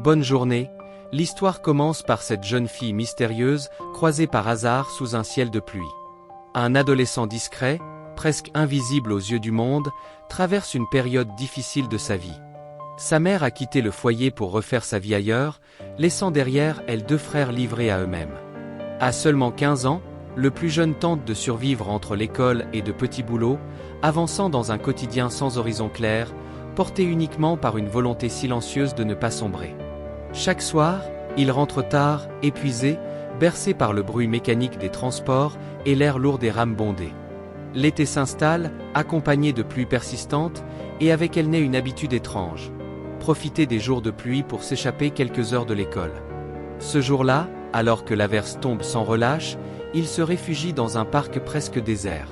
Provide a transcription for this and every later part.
bonne journée, l'histoire commence par cette jeune fille mystérieuse, croisée par hasard sous un ciel de pluie. Un adolescent discret, presque invisible aux yeux du monde, traverse une période difficile de sa vie. Sa mère a quitté le foyer pour refaire sa vie ailleurs, laissant derrière elle 2 frères livrés à eux-mêmes. À seulement 15 ans, le plus jeune tente de survivre entre l'école et de petits boulots, avançant dans un quotidien sans horizon clair, porté uniquement par une volonté silencieuse de ne pas sombrer. Chaque soir, il rentre tard, épuisé, bercé par le bruit mécanique des transports et l'air lourd des rames bondées. L'été s'installe, accompagné de pluies persistantes, et avec elle naît une habitude étrange. Profiter des jours de pluie pour s'échapper quelques heures de l'école. Ce jour-là, alors que l'averse tombe sans relâche, il se réfugie dans un parc presque désert.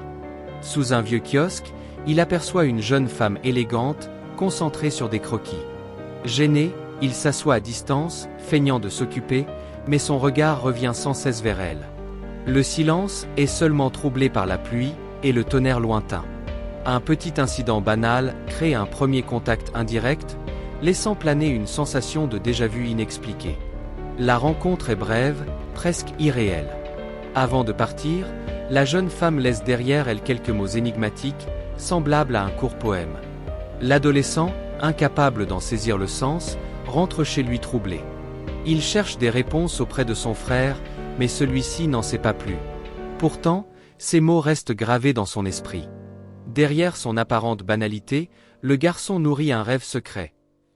Sous un vieux kiosque, il aperçoit une jeune femme élégante, concentrée sur des croquis. Gêné, il s'assoit à distance, feignant de s'occuper, mais son regard revient sans cesse vers elle. Le silence est seulement troublé par la pluie et le tonnerre lointain. Un petit incident banal crée un premier contact indirect, laissant planer une sensation de déjà-vu inexpliquée. La rencontre est brève, presque irréelle. Avant de partir, la jeune femme laisse derrière elle quelques mots énigmatiques, semblables à un court poème. L'adolescent, incapable d'en saisir le sens, rentre chez lui troublé. Il cherche des réponses auprès de son frère, mais celui-ci n'en sait pas plus. Pourtant, ces mots restent gravés dans son esprit. Derrière son apparente banalité, le garçon nourrit un rêve secret.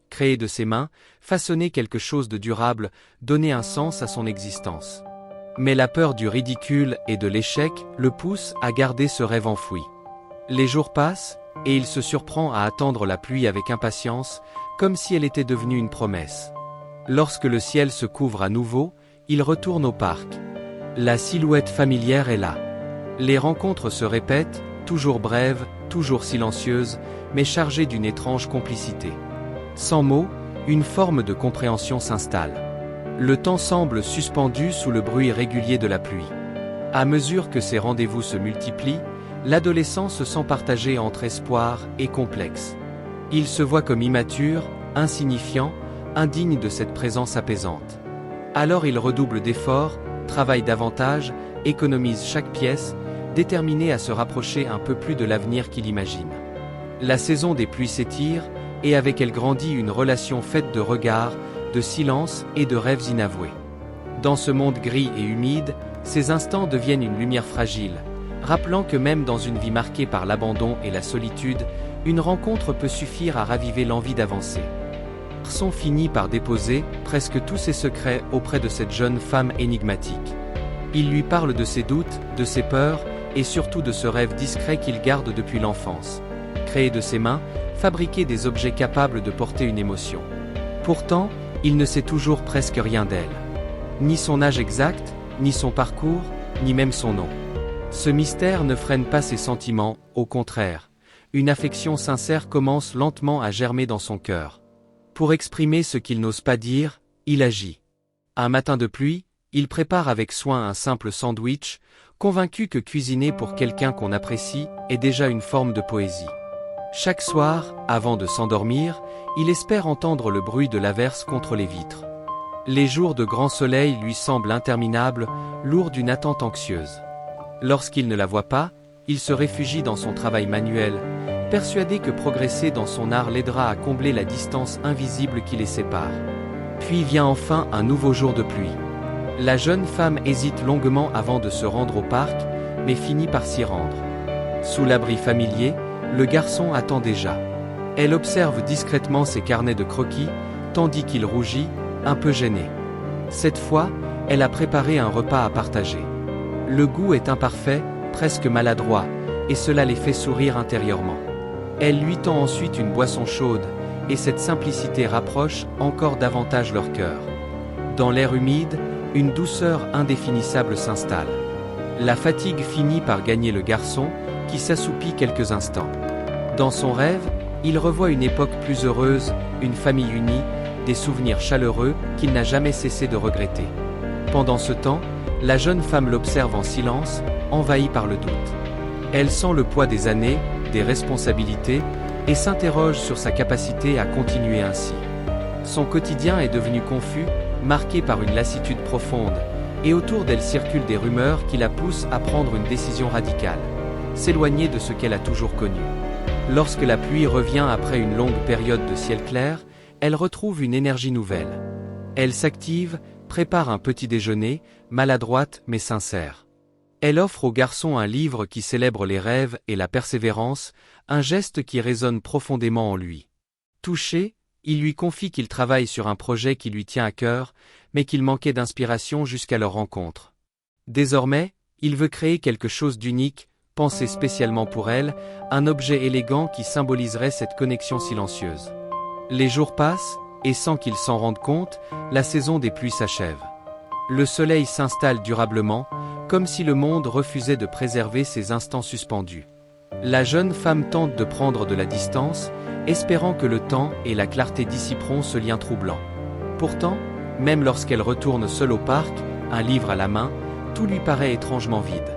Créer de ses mains, façonner quelque chose de durable, donner un sens à son existence. Mais la peur du ridicule et de l'échec le pousse à garder ce rêve enfoui. Les jours passent, et il se surprend à attendre la pluie avec impatience, comme si elle était devenue une promesse. Lorsque le ciel se couvre à nouveau, il retourne au parc. La silhouette familière est là. Les rencontres se répètent, toujours brèves, toujours silencieuses, mais chargées d'une étrange complicité. Sans mots, une forme de compréhension s'installe. Le temps semble suspendu sous le bruit régulier de la pluie. À mesure que ces rendez-vous se multiplient, l'adolescent se sent partagé entre espoir et complexe. Il se voit comme immature, insignifiant, indigne de cette présence apaisante. Alors il redouble d'efforts, travaille davantage, économise chaque pièce, déterminé à se rapprocher un peu plus de l'avenir qu'il imagine. La saison des pluies s'étire, et avec elle grandit une relation faite de regards, de silence et de rêves inavoués. Dans ce monde gris et humide, ces instants deviennent une lumière fragile, rappelant que même dans une vie marquée par l'abandon et la solitude, une rencontre peut suffire à raviver l'envie d'avancer. Garçon finit par déposer presque tous ses secrets auprès de cette jeune femme énigmatique. Il lui parle de ses doutes, de ses peurs, et surtout de ce rêve discret qu'il garde depuis l'enfance. Créer de ses mains, fabriquer des objets capables de porter une émotion. Pourtant, il ne sait toujours presque rien d'elle. Ni son âge exact, ni son parcours, ni même son nom. Ce mystère ne freine pas ses sentiments, au contraire. Une affection sincère commence lentement à germer dans son cœur. Pour exprimer ce qu'il n'ose pas dire, il agit. Un matin de pluie, il prépare avec soin un simple sandwich, convaincu que cuisiner pour quelqu'un qu'on apprécie est déjà une forme de poésie. Chaque soir, avant de s'endormir, il espère entendre le bruit de l'averse contre les vitres. Les jours de grand soleil lui semblent interminables, lourds d'une attente anxieuse. Lorsqu'il ne la voit pas, il se réfugie dans son travail manuel, persuadé que progresser dans son art l'aidera à combler la distance invisible qui les sépare. Puis vient enfin un nouveau jour de pluie. La jeune femme hésite longuement avant de se rendre au parc, mais finit par s'y rendre. Sous l'abri familier, le garçon attend déjà. Elle observe discrètement ses carnets de croquis, tandis qu'il rougit, un peu gêné. Cette fois, elle a préparé un repas à partager. Le goût est imparfait, presque maladroit, et cela les fait sourire intérieurement. Elle lui tend ensuite une boisson chaude, et cette simplicité rapproche encore davantage leur cœur. Dans l'air humide, une douceur indéfinissable s'installe. La fatigue finit par gagner le garçon, qui s'assoupit quelques instants. Dans son rêve, il revoit une époque plus heureuse, une famille unie, des souvenirs chaleureux qu'il n'a jamais cessé de regretter. Pendant ce temps, la jeune femme l'observe en silence, envahie par le doute. Elle sent le poids des années, des responsabilités, et s'interroge sur sa capacité à continuer ainsi. Son quotidien est devenu confus, marqué par une lassitude profonde, et autour d'elle circulent des rumeurs qui la poussent à prendre une décision radicale, s'éloigner de ce qu'elle a toujours connu. Lorsque la pluie revient après une longue période de ciel clair, elle retrouve une énergie nouvelle. Elle s'active, prépare un petit déjeuner, maladroite mais sincère. Elle offre au garçon un livre qui célèbre les rêves et la persévérance, un geste qui résonne profondément en lui. Touché, il lui confie qu'il travaille sur un projet qui lui tient à cœur, mais qu'il manquait d'inspiration jusqu'à leur rencontre. Désormais, il veut créer quelque chose d'unique, pensé spécialement pour elle, un objet élégant qui symboliserait cette connexion silencieuse. Les jours passent, et sans qu'il s'en rende compte, la saison des pluies s'achève. Le soleil s'installe durablement, comme si le monde refusait de préserver ces instants suspendus. La jeune femme tente de prendre de la distance, espérant que le temps et la clarté dissiperont ce lien troublant. Pourtant, même lorsqu'elle retourne seule au parc, un livre à la main, tout lui paraît étrangement vide.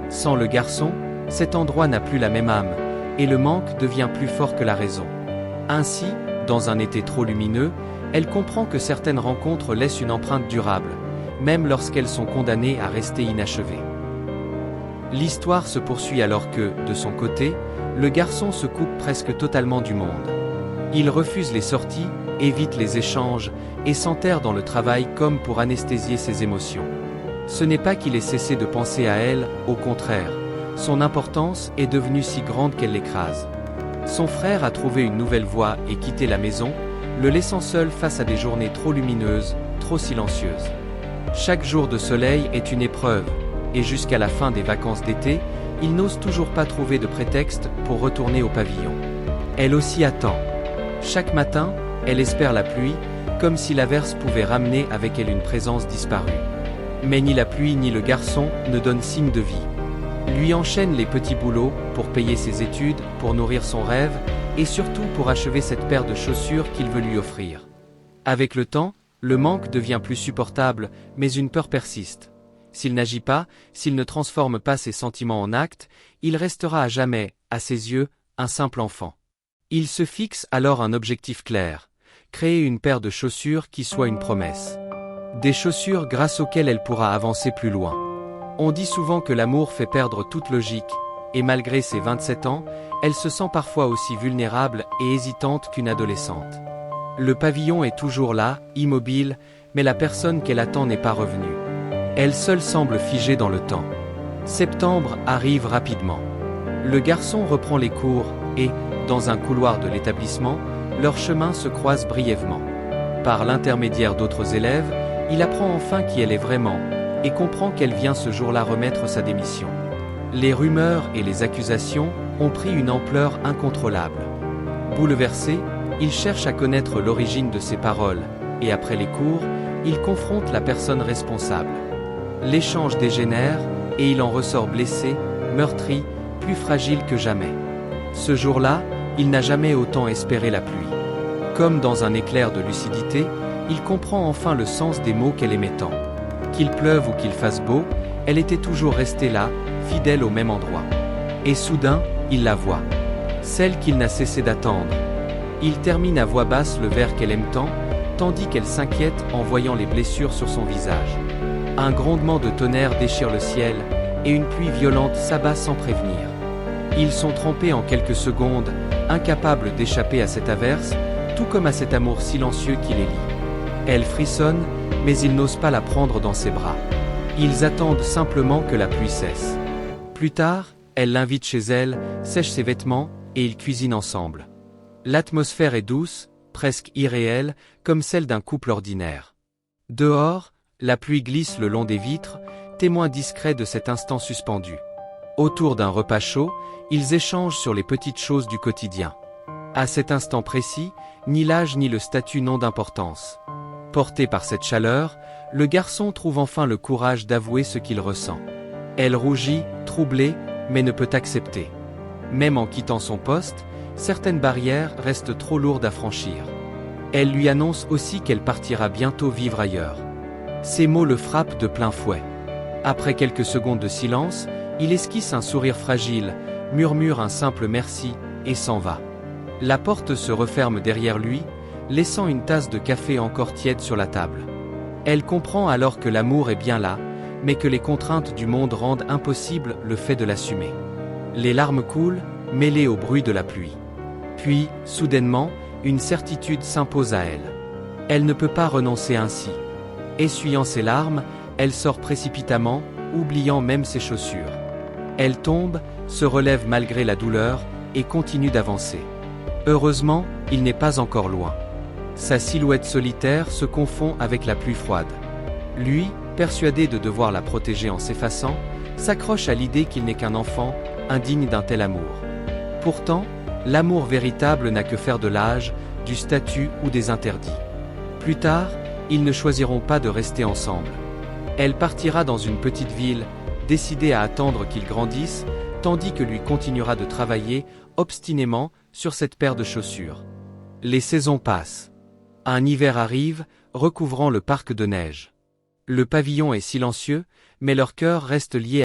Sans le garçon, cet endroit n'a plus la même âme, et le manque devient plus fort que la raison. Ainsi, dans un été trop lumineux, elle comprend que certaines rencontres laissent une empreinte durable, même lorsqu'elles sont condamnées à rester inachevées. L'histoire se poursuit alors que, de son côté, le garçon se coupe presque totalement du monde. Il refuse les sorties, évite les échanges, et s'enterre dans le travail comme pour anesthésier ses émotions. Ce n'est pas qu'il ait cessé de penser à elle, au contraire, son importance est devenue si grande qu'elle l'écrase. Son frère a trouvé une nouvelle voie et quitté la maison, le laissant seul face à des journées trop lumineuses, trop silencieuses. Chaque jour de soleil est une épreuve, et jusqu'à la fin des vacances d'été, il n'ose toujours pas trouver de prétexte pour retourner au pavillon. Elle aussi attend. Chaque matin, elle espère la pluie, comme si l'averse pouvait ramener avec elle une présence disparue. Mais ni la pluie ni le garçon ne donnent signe de vie. Lui enchaîne les petits boulots pour payer ses études, pour nourrir son rêve, et surtout pour achever cette paire de chaussures qu'il veut lui offrir. Avec le temps, le manque devient plus supportable, mais une peur persiste. S'il n'agit pas, s'il ne transforme pas ses sentiments en actes, il restera à jamais, à ses yeux, un simple enfant. Il se fixe alors un objectif clair, créer une paire de chaussures qui soit une promesse. Des chaussures grâce auxquelles elle pourra avancer plus loin. On dit souvent que l'amour fait perdre toute logique, et malgré ses 27 ans, elle se sent parfois aussi vulnérable et hésitante qu'une adolescente. Le pavillon est toujours là, immobile, mais la personne qu'elle attend n'est pas revenue. Elle seule semble figée dans le temps. Septembre arrive rapidement. Le garçon reprend les cours, et, dans un couloir de l'établissement, leurs chemins se croisent brièvement. Par l'intermédiaire d'autres élèves, il apprend enfin qui elle est vraiment, et comprend qu'elle vient ce jour-là remettre sa démission. Les rumeurs et les accusations ont pris une ampleur incontrôlable. Bouleversé, il cherche à connaître l'origine de ses paroles, et après les cours, il confronte la personne responsable. L'échange dégénère, et il en ressort blessé, meurtri, plus fragile que jamais. Ce jour-là, il n'a jamais autant espéré la pluie. Comme dans un éclair de lucidité, il comprend enfin le sens des mots qu'elle aimait tant. Qu'il pleuve ou qu'il fasse beau, elle était toujours restée là, fidèle au même endroit. Et soudain, il la voit. Celle qu'il n'a cessé d'attendre. Il termine à voix basse le vers qu'elle aime tant, tandis qu'elle s'inquiète en voyant les blessures sur son visage. Un grondement de tonnerre déchire le ciel, et une pluie violente s'abat sans prévenir. Ils sont trempés en quelques secondes, incapables d'échapper à cette averse, tout comme à cet amour silencieux qui les lie. Elle frissonne, mais il n'ose pas la prendre dans ses bras. Ils attendent simplement que la pluie cesse. Plus tard, elle l'invite chez elle, sèche ses vêtements, et ils cuisinent ensemble. L'atmosphère est douce, presque irréelle, comme celle d'un couple ordinaire. Dehors, la pluie glisse le long des vitres, témoin discret de cet instant suspendu. Autour d'un repas chaud, ils échangent sur les petites choses du quotidien. À cet instant précis, ni l'âge ni le statut n'ont d'importance. Porté par cette chaleur, le garçon trouve enfin le courage d'avouer ce qu'il ressent. Elle rougit, troublée, mais ne peut accepter. Même en quittant son poste, certaines barrières restent trop lourdes à franchir. Elle lui annonce aussi qu'elle partira bientôt vivre ailleurs. Ces mots le frappent de plein fouet. Après quelques secondes de silence, il esquisse un sourire fragile, murmure un simple merci, et s'en va. La porte se referme derrière lui, laissant une tasse de café encore tiède sur la table. Elle comprend alors que l'amour est bien là, mais que les contraintes du monde rendent impossible le fait de l'assumer. Les larmes coulent, mêlées au bruit de la pluie. Puis, soudainement, une certitude s'impose à elle. Elle ne peut pas renoncer ainsi. Essuyant ses larmes, elle sort précipitamment, oubliant même ses chaussures. Elle tombe, se relève malgré la douleur, et continue d'avancer. Heureusement, il n'est pas encore loin. Sa silhouette solitaire se confond avec la pluie froide. Lui, persuadé de devoir la protéger en s'effaçant, s'accroche à l'idée qu'il n'est qu'un enfant, indigne d'un tel amour. Pourtant, l'amour véritable n'a que faire de l'âge, du statut ou des interdits. Plus tard, ils ne choisiront pas de rester ensemble. Elle partira dans une petite ville, décidée à attendre qu'il grandisse, tandis que lui continuera de travailler, obstinément, sur cette paire de chaussures. Les saisons passent. Un hiver arrive, recouvrant le parc de neige. Le pavillon est silencieux, mais leur cœur reste lié